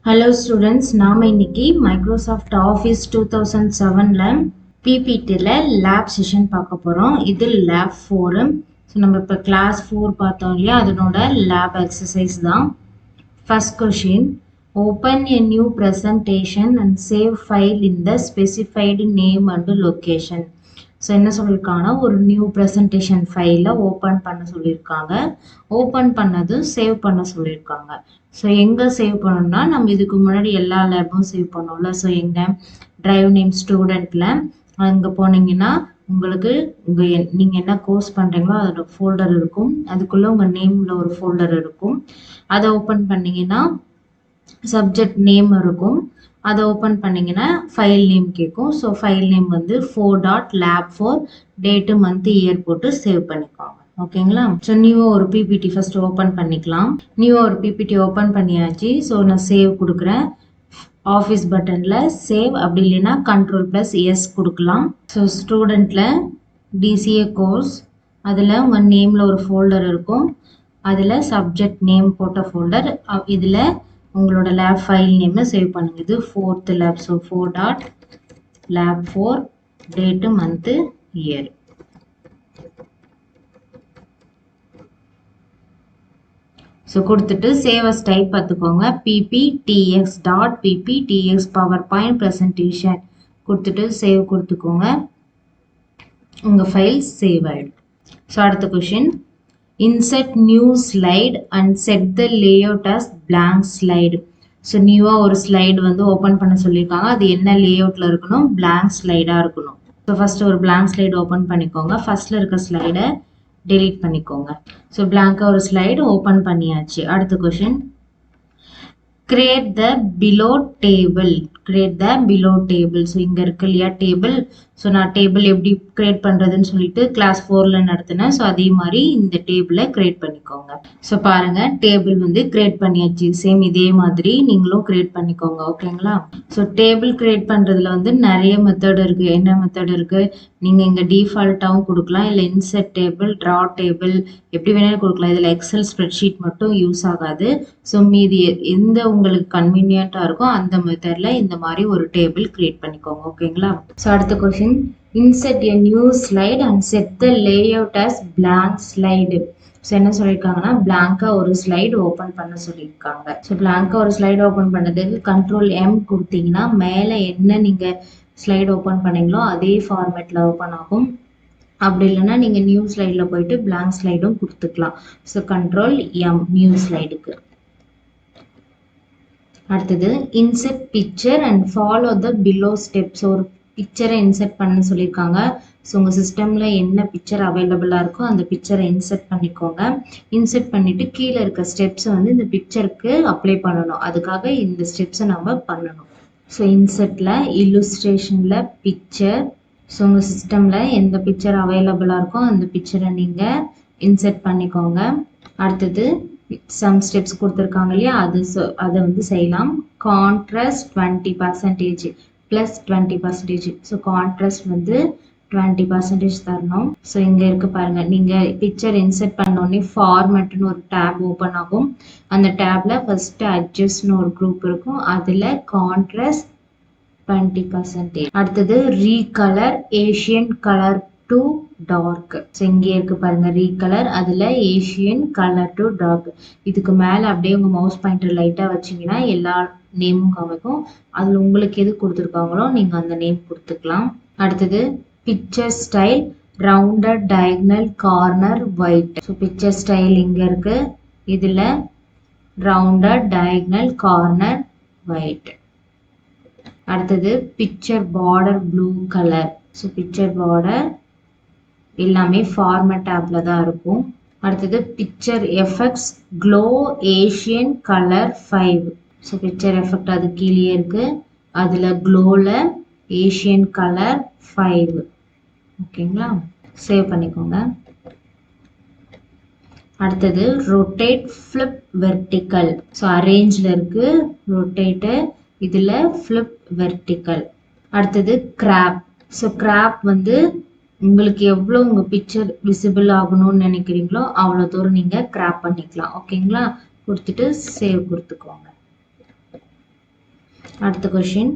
Hello students, நாம இன்னைக்கு Microsoft Office 2007ல PPTல lab session பார்க்க போறோம். இது லேப் 4. நம்ம இப்ப கிளாஸ் 4 பார்த்தோம் இல்லையா, அதனோட லேப் எக்ஸசைஸ் தான். First question, open a new presentation and save file in the specified name and location. So என்ன சொல்லியிருக்காங்கன்னா, ஒரு நியூ ப்ரெசன்டேஷன் ஃபைலை ஓப்பன் பண்ண சொல்லியிருக்காங்க. ஓப்பன் பண்ணது சேவ் பண்ண சொல்லியிருக்காங்க. ஸோ எங்கே சேவ் பண்ணணும்னா, நம்ம இதுக்கு முன்னாடி எல்லா லேபும் சேவ் பண்ணோம்ல. ஸோ எங்கே டிரைவ் நேம் ஸ்டூடெண்ட்டில் அங்கே போனீங்கன்னா உங்களுக்கு நீங்கள் என்ன கோர்ஸ் பண்ணுறீங்களோ அதோட ஃபோல்டர் இருக்கும். அதுக்குள்ளே உங்கள் நேமில் ஒரு ஃபோல்டர் இருக்கும். அதை ஓப்பன் பண்ணிங்கன்னா சப்ஜெக்ட் நேம் இருக்கும். அதை ஓப்பன் பண்ணிங்கன்னா ஃபைல் நேம் கேட்கும். ஸோ ஃபைல் நேம் வந்து 4.lab4 டேட்டு மந்த் இயர் போட்டு சேவ் பண்ணிக்கோங்க. ஓகேங்களா? ஸோ நியூவாக ஒரு பிபிடி ஃபர்ஸ்ட் ஓப்பன் பண்ணிக்கலாம். நியூவாக ஒரு பிபிடி ஓப்பன் பண்ணியாச்சு. ஸோ நான் சேவ் கொடுக்குறேன். ஆஃபீஸ் பட்டனில் சேவ், அப்படி இல்லைன்னா Ctrl+S கொடுக்கலாம். ஸோ ஸ்டூடெண்ட்டில் டிசிஏ கோர்ஸ், அதில் உங்கள் நேமில் ஒரு ஃபோல்டர் இருக்கும். அதில் சப்ஜெக்ட் நேம் போட்ட ஃபோல்டர், இதில் உங்களோட லேப் ஃபைல் நேமை சேவ் பண்ணுங்க. இது 4th lab. So 4.lab4 date month year. So கொடுத்துட்டு சேவ் அஸ் டைப் பார்த்துக்கோங்க. pptx.pptx PowerPoint ப்ரெசன்டேஷன் கொடுத்துட்டு சேவ் கொடுத்துக்கோங்க. உங்கள் ஃபைல் சேவ் ஆகிடும். ஸோ அடுத்த question, insert new slide and set the layout as blank slide. So நியூவாக ஒரு ஸ்லைடு வந்து ஓப்பன் பண்ண சொல்லியிருக்காங்க. அது என்ன லேஅவுட்டில் இருக்கணும்? blank ஸ்லைடாக இருக்கணும். ஸோ ஃபஸ்ட்டு ஒரு blank ஸ்லைடு ஓப்பன் பண்ணிக்கோங்க. ஃபஸ்ட்டில் இருக்க ஸ்லைடை டெலீட் பண்ணிக்கோங்க. ஸோ blank-ஆ ஒரு ஸ்லைடு ஓப்பன் பண்ணியாச்சு. அடுத்த question, create the below table. create the below table. So இங்கே இருக்கு இல்லையா டேபிள். ஸோ நான் டேபிள் எப்படி கிரியேட் பண்ணுறதுன்னு சொல்லிட்டு கிளாஸ் 4ல் நடத்தினேன். ஸோ அதே மாதிரி இந்த டேபிளை கிரியேட் பண்ணிக்கோங்க. ஸோ பாருங்கள், டேபிள் வந்து கிரியேட் பண்ணியாச்சு. சேம் இதே மாதிரி நீங்களும் கிரியேட் பண்ணிக்கோங்க. ஓகேங்களா? ஸோ டேபிள் கிரியேட் பண்ணுறதுல வந்து நிறைய மெத்தட் இருக்குது. என்ன மெத்தட் இருக்குது? நீங்கள் இங்கே டிஃபால்ட்டாகவும் கொடுக்கலாம், இல்லை இன்செர்ட் டேபிள், ட்ரா டேபிள், எப்படி வேணாலும் கொடுக்கலாம். இதில் எக்ஸல் ஸ்ப்ரெட்ஷீட் மட்டும் யூஸ் ஆகாது. ஸோ மீதி எந்த உங்களுக்கு கன்வீனியண்ட்டாக இருக்கோ அந்த மெத்தடில் இந்த மாதிரி ஒரு டேபிள் கிரியேட் பண்ணிக்கோங்க. ஓகேங்களா? ஸோ அடுத்த question, insert a new slide and set the layout as blank slide. So என்ன சொல்லியிருக்காங்கன்னா, blank-ஆ ஒரு ஸ்லைடு ஓப்பன் பண்ண சொல்லியிருக்காங்க. ஸோ blank-ஆ ஒரு ஸ்லைடு ஓப்பன் பண்ணதுக்கு Ctrl+M கொடுத்தீங்கன்னா மேலே என்ன நீங்கள் ஸ்லைடு ஓப்பன் பண்ணீங்களோ அதே ஃபார்மேட்டில் ஓப்பன் ஆகும். அப்படி இல்லைன்னா நீங்கள் நியூ ஸ்லைடில் போயிட்டு blank ஸ்லைடும் கொடுத்துக்கலாம். ஸோ Ctrl+M நியூ ஸ்லைடுக்கு. அடுத்தது, insert picture and follow the below steps. ஒரு பிக்சரை இன்செர்ட் பண்ண சொல்லியிருக்காங்க. ஸோ உங்கள் சிஸ்டமில் என்ன பிக்சர் அவைலபிளாக இருக்கோ அந்த பிக்சரை இன்செர்ட் பண்ணிக்கோங்க. இன்செர்ட் பண்ணிவிட்டு கீழே இருக்க ஸ்டெப்ஸை வந்து இந்த பிக்சருக்கு அப்ளை பண்ணணும். அதுக்காக இந்த ஸ்டெப்ஸை நம்ம பண்ணணும். ஸோ இன்செர்ட்டில் இல்லுஸ்ட்ரேஷனில் பிக்சர். ஸோ உங்கள் சிஸ்டமில் எந்த பிக்சர் அவைலபிளாக இருக்கோ அந்த பிக்சரை நீங்கள் இன்செர்ட் பண்ணிக்கோங்க. அடுத்தது சம் ஸ்டெப்ஸ் கொடுத்துருக்காங்க இல்லையா, அதை வந்து செய்யலாம். Contrast 20% plus 20%. ஸோ கான்ட்ராஸ்ட் வந்து 20% தரணும். ஸோ இங்கே இருக்கு பாருங்க, நீங்கள் பிக்சர் இன்செர்ட் பண்ணோடனே ஃபார்மேட்னு ஒரு டேப் ஓப்பன் ஆகும். அந்த டேப்ல ஃபர்ஸ்ட் அட்ஜஸ்ட்னு ஒரு குரூப் இருக்கும். அதில் கான்ட்ராஸ்ட் 20%. அடுத்தது recolor accent colour two dark. So இங்கே இருக்கு பாருங்க ரீகலர், அதில் ஏஷியன் கலர் டு டார்க். இதுக்கு மேலே அப்படியே உங்கள் மவுஸ் பாயிண்டர் லைட்டாக வச்சிங்கன்னா எல்லா நேமும் காமிக்கும். அதில் உங்களுக்கு எது கொடுத்துருக்காங்களோ நீங்கள் அந்த நேம் கொடுத்துக்கலாம். அடுத்தது picture style rounded diagonal corner white. So picture style இங்கே இருக்கு, இதில் ரவுண்டட் டயகனல் கார்னர் ஒயிட். அடுத்தது picture border blue colour. So picture border எல்லாமே ஃபார்மேட் டேப்ல தான் இருக்கும். அடுத்தது picture effects glow accent colour 5. So picture effect அது கீழே இருக்கு, அதில் க்ளோவில் ஏஷியன் கலர் 5. ஓகேங்களா? சேவ் பண்ணிக்கோங்க. அடுத்தது ரொட்டேட் ஃப்ளிப் வெர்டிக்கல். ஸோ அரேஞ்சில் இருக்கு ரொட்டேட்டு, இதில் ஃப்ளிப் வெர்டிக்கல். அடுத்தது கிராப். ஸோ கிராப் வந்து உங்களுக்கு எவ்வளோ உங்கள் பிக்சர் விசிபிள் ஆகணும்னு நினைக்கிறீங்களோ அவ்வளோ தூரம் நீங்கள் கிராப் பண்ணிக்கலாம். ஓகேங்களா? கொடுத்துட்டு சேவ் கொடுத்துக்கோங்க. அடுத்த question,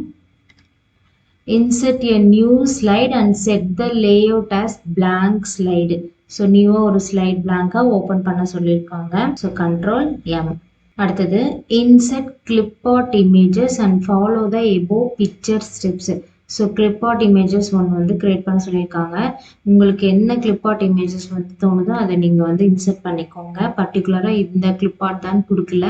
insert a new slide and set the layout as blank slide. So நியூவாக ஒரு ஸ்லைட் பிளாங்காக ஓப்பன் பண்ண சொல்லியிருக்காங்க. So control M. அடுத்தது insert clipart images and follow the above picture steps. So clipart images ஒன்று வந்து create பண்ண சொல்லியிருக்காங்க. உங்களுக்கு என்ன clipart images வந்து தோணுதோ அதை நீங்கள் வந்து இன்சர்ட் பண்ணிக்கோங்க. பர்டிகுலராக இந்த clipart தான் கொடுக்கல.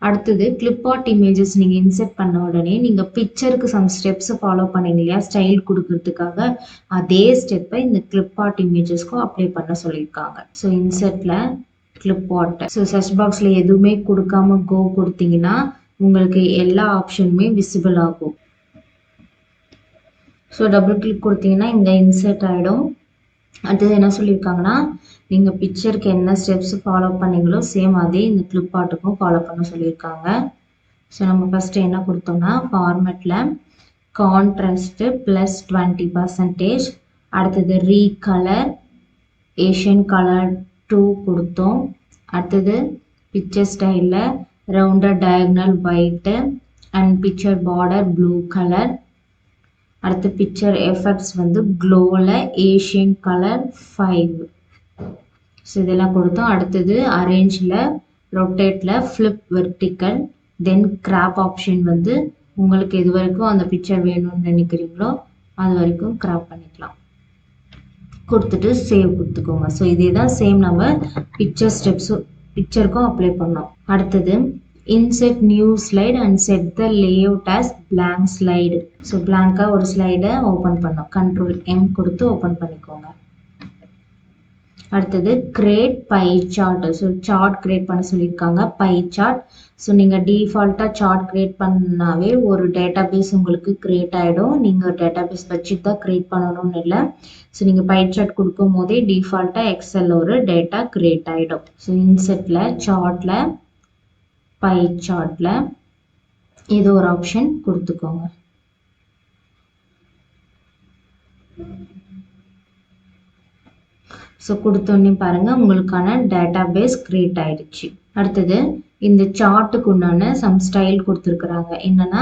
அடுத்தது clipart images நீங்கள் இன்சர்ட் பண்ண உடனே நீங்கள் பிக்சருக்கு சம் ஸ்டெப்ஸ் ஃபாலோ பண்ணீங்க இல்லையா ஸ்டைல் கொடுக்கறதுக்காக, அதே ஸ்டெப்பை இந்த clipart imagesக்கும் அப்ளை பண்ண சொல்லியிருக்காங்க. ஸோ இன்சர்ட்டில் clipart. ஸோ சர்ச் பாக்ஸில் எதுவுமே கொடுக்காம கோ கொடுத்தீங்கன்னா உங்களுக்கு எல்லா ஆப்ஷனுமே விசிபிள் ஆகும். ஸோ டபுள் கிளிக் கொடுத்தீங்கன்னா இங்கே இன்சர்ட் ஆகிடும். அடுத்தது என்ன சொல்லியிருக்காங்கன்னா, நீங்கள் பிக்சருக்கு என்ன ஸ்டெப்ஸ் ஃபாலோ பண்ணீங்களோ சேம் அதே இந்த clipart-க்கும் ஃபாலோ பண்ண சொல்லியிருக்காங்க. ஸோ நம்ம ஃபஸ்ட்டு என்ன கொடுத்தோம்னா ஃபார்மேட்டில் கான்ட்ராஸ்ட்டு ப்ளஸ் 20%, அடுத்தது ரீகலர் ஏஷியன் கலர் 2 கொடுத்தோம். அடுத்தது பிக்சர் ஸ்டைலில் rounded diagonal white and picture border blue colour. அடுத்து பிக்சர் எஃபெக்ட்ஸ் வந்து க்ளோவில் ஏஷியன் கலர் 5. ஸோ இதெல்லாம் கொடுத்தோம். அடுத்தது அரேஞ்சில் ரொட்டேட்டில் ஃப்ளிப் வெர்டிக்கல், தென் கிராப் ஆப்ஷன் வந்து உங்களுக்கு எது வரைக்கும் அந்த பிக்சர் வேணும்னு நினைக்கிறீங்களோ அது வரைக்கும் கிராப் பண்ணிக்கலாம். கொடுத்துட்டு சேவ் கொடுத்துக்கோங்க. ஸோ இதே தான் சேம் நம்ம பிக்சர் ஸ்டெப்ஸும் பிக்சருக்கும் அப்ளை பண்ணோம். அடுத்தது insert new slide and set the layout as blank slide. So பிளாங்காக ஒரு ஸ்லைடை ஓப்பன் பண்ணோம். கண்ட்ரோல் எம் கொடுத்து ஓப்பன் பண்ணிக்கோங்க. அடுத்தது create pie chart. So chart create பண்ண சொல்லியிருக்காங்க. Pie chart. ஸோ நீங்கள் டிஃபால்ட்டாக சார்ட் கிரியேட் பண்ணாவே ஒரு டேட்டா பேஸ் உங்களுக்கு கிரியேட் ஆகிடும். நீங்கள் டேட்டா பேஸ் வச்சுட்டு தான் கிரியேட் பண்ணணும்னு இல்லை. ஸோ நீங்கள் பை சார்ட் கொடுக்கும் போதே டிஃபால்ட்டாக எக்ஸல் ஒரு டேட்டா கிரியேட் ஆகிடும். ஸோ இன்செட்டில் சார்ட்டில் பை சார்ட்டில் இது ஒரு ஆப்ஷன் கொடுத்துக்கோங்க. ஸோ கொடுத்தோன்னே பாருங்கள் உங்களுக்கான டேட்டா பேஸ் கிரியேட் ஆயிடுச்சு. அடுத்தது இந்த சார்ட்டுக்கு உண்டான சம் ஸ்டைல் கொடுத்துருக்குறாங்க. என்னன்னா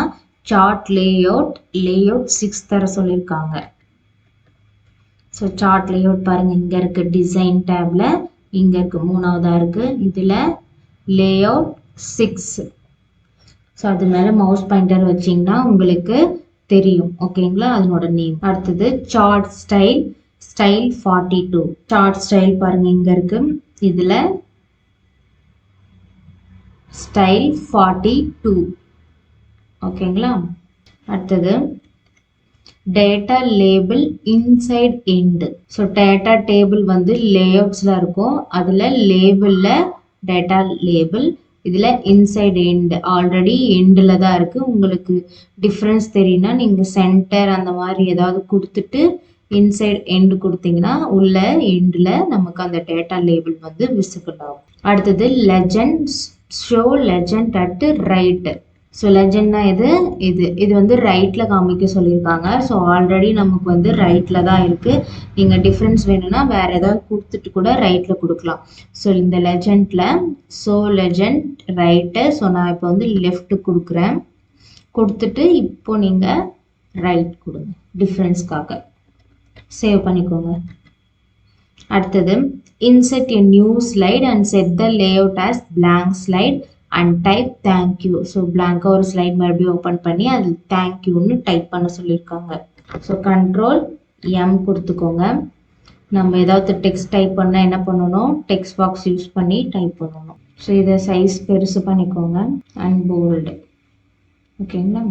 சார்ட் லேஅவுட் 6 தர சொல்லியிருக்காங்க. ஸோ சார்ட் லேஅவுட் பாருங்கள் இங்கே இருக்குது டிசைன் டேபில், இங்கே இருக்குது மூணாவதாக இருக்குது. இதில் லேஅவுட் 6. ஸோ அது மேலே மவுஸ் பாயிண்டர் வச்சிங்கன்னா உங்களுக்கு தெரியும். ஓகேங்களா, அதனோட நேம். அடுத்தது சார்ட் ஸ்டைல் 42. சார்ட் ஸ்டைல் பாருங்க இங்க இருக்கு. இதுல ஸ்டைல் 42. ஓகேங்களா. அடுத்தது data label inside end. So data table வந்து லேஅவுட்ஸ்ல இருக்கும். அதுல லேபிள்ல டேட்டா லேபிள், இதுல இன்சைட் எண்ட் ஆல்ரெடி எண்டில் தான் இருக்கு. உங்களுக்கு டிஃப்ரென்ஸ் தெரியும்னா நீங்க சென்டர் அந்த மாதிரி ஏதாவது கொடுத்துட்டு இன்சைட் எண்ட் கொடுத்தீங்கன்னா உள்ள எண்டில் நமக்கு அந்த டேட்டா லேபிள் வந்து விசிபிள் ஆகும். அடுத்தது legend show legend at right. So லெஜண்ட்னா இது வந்து ரைட்டில் காமிக்க சொல்லியிருக்காங்க. ஸோ ஆல்ரெடி நமக்கு வந்து ரைட்டில் தான் இருக்குது. நீங்கள் டிஃப்ரென்ஸ் வேணும்னா வேறு ஏதாவது கொடுத்துட்டு கூட ரைட்டில் கொடுக்கலாம். ஸோ இந்த லெஜண்டில் ஸோ லெஜண்ட் ரைட்டு. ஸோ நான் இப்போ வந்து லெஃப்ட் கொடுக்குறேன். கொடுத்துட்டு இப்போ நீங்கள் ரைட் கொடுங்க டிஃப்ரென்ஸ்க்காக. சேவ் பண்ணிக்கோங்க. அடுத்தது insert a new slide and set the layout as blank slide and type thank you. So பிளாங்காக ஒரு ஸ்லைட் மறுபடியும் ஓப்பன் பண்ணி அது தேங்க்யூன்னு டைப் பண்ண சொல்லியிருக்காங்க. ஸோ கண்ட்ரோல் எம் கொடுத்துக்கோங்க. நம்ம ஏதாவது டெக்ஸ்ட் டைப் பண்ணால் என்ன பண்ணணும், டெக்ஸ்ட் பாக்ஸ் யூஸ் பண்ணி டைப் பண்ணணும். ஸோ இதை சைஸ் பெருசு பண்ணிக்கோங்க அண்ட் போல்டு. ஓகேங்களா.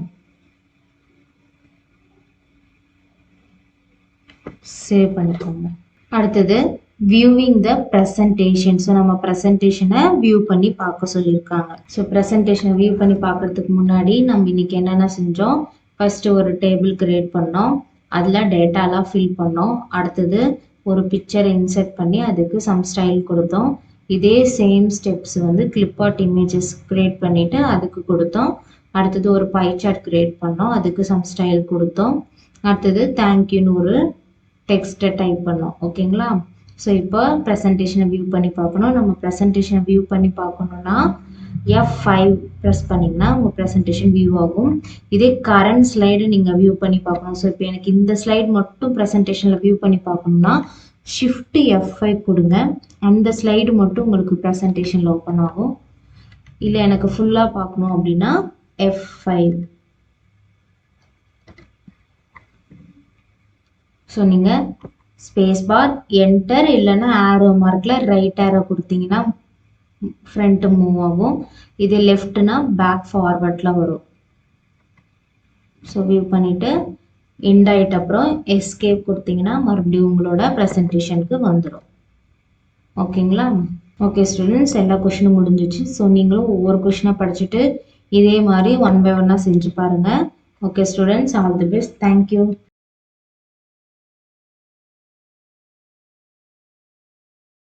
சேவ் பண்ணிக்கோங்க. அடுத்தது வியூவிங் த ப்ரெசன்டேஷன். ஸோ நம்ம ப்ரெசன்டேஷனை வியூ பண்ணி பார்க்க சொல்லியிருக்காங்க. ஸோ ப்ரெசன்டேஷனை வியூ பண்ணி பார்க்குறதுக்கு முன்னாடி நம்ம இன்னைக்கு என்னென்ன செஞ்சோம், ஃபஸ்ட்டு ஒரு டேபிள் கிரியேட் பண்ணோம், அதில் டேட்டாலாம் ஃபில் பண்ணோம். அடுத்தது ஒரு பிக்சரை இன்சர்ட் பண்ணி அதுக்கு சம் ஸ்டைல் கொடுத்தோம். இதே சேம் ஸ்டெப்ஸ் வந்து clipart இமேஜஸ் கிரியேட் பண்ணிவிட்டு அதுக்கு கொடுத்தோம். அடுத்தது ஒரு பை சார்ட் கிரியேட் பண்ணோம், அதுக்கு சம் ஸ்டைல் கொடுத்தோம். அடுத்தது தேங்க்யூன்னு ஒரு டெக்ஸ்ட்டை டைப் பண்ணோம். ஓகேங்களா. ஸோ இப்போ ப்ரெசன்டேஷனை வியூ பண்ணி பார்க்கணும். நம்ம ப்ரெசன்டேஷனை வியூ பண்ணி பார்க்கணுன்னா F5 ப்ரெஸ் பண்ணிங்கன்னா உங்கள் ப்ரெசன்டேஷன் வியூ ஆகும். இதே கரண்ட் ஸ்லைடு நீங்கள் வியூ பண்ணி பார்க்கணும். ஸோ இப்போ எனக்கு இந்த ஸ்லைடு மட்டும் ப்ரெசன்டேஷனில் வியூ பண்ணி பார்க்கணும்னா ஷிஃப்ட் F5 கொடுங்க. அந்த ஸ்லைடு மட்டும் உங்களுக்கு ப்ரெசன்டேஷனில் ஓப்பன் ஆகும். இல்லை எனக்கு ஃபுல்லாக பார்க்கணும் அப்படின்னா F5. ஸோ நீங்கள் ஸ்பேஸ் பார் என்டர் இல்லைன்னா ஆரோ மார்க்கில் ரைட் ஆரோ கொடுத்தீங்கன்னா ஃப்ரண்ட்டு மூவ் ஆகும். இது லெஃப்ட்னா பேக் ஃபார்வர்டில் வரும். ஸோ வியூ பண்ணிவிட்டு எண்ட் ஆகிட்ட அப்புறம் எஸ்கேப் கொடுத்தீங்கன்னா மறுபடியும் உங்களோட ப்ரெசன்டேஷனுக்கு வந்துடும். ஓகேங்களா? ஓகே ஸ்டூடெண்ட்ஸ், எல்லா கொஷினும் முடிஞ்சிச்சு. ஸோ நீங்களும் ஒவ்வொரு கொஷினாக படிச்சுட்டு இதே மாதிரி 1 by 1 செஞ்சு பாருங்கள். Okay students, all the best. Thank you.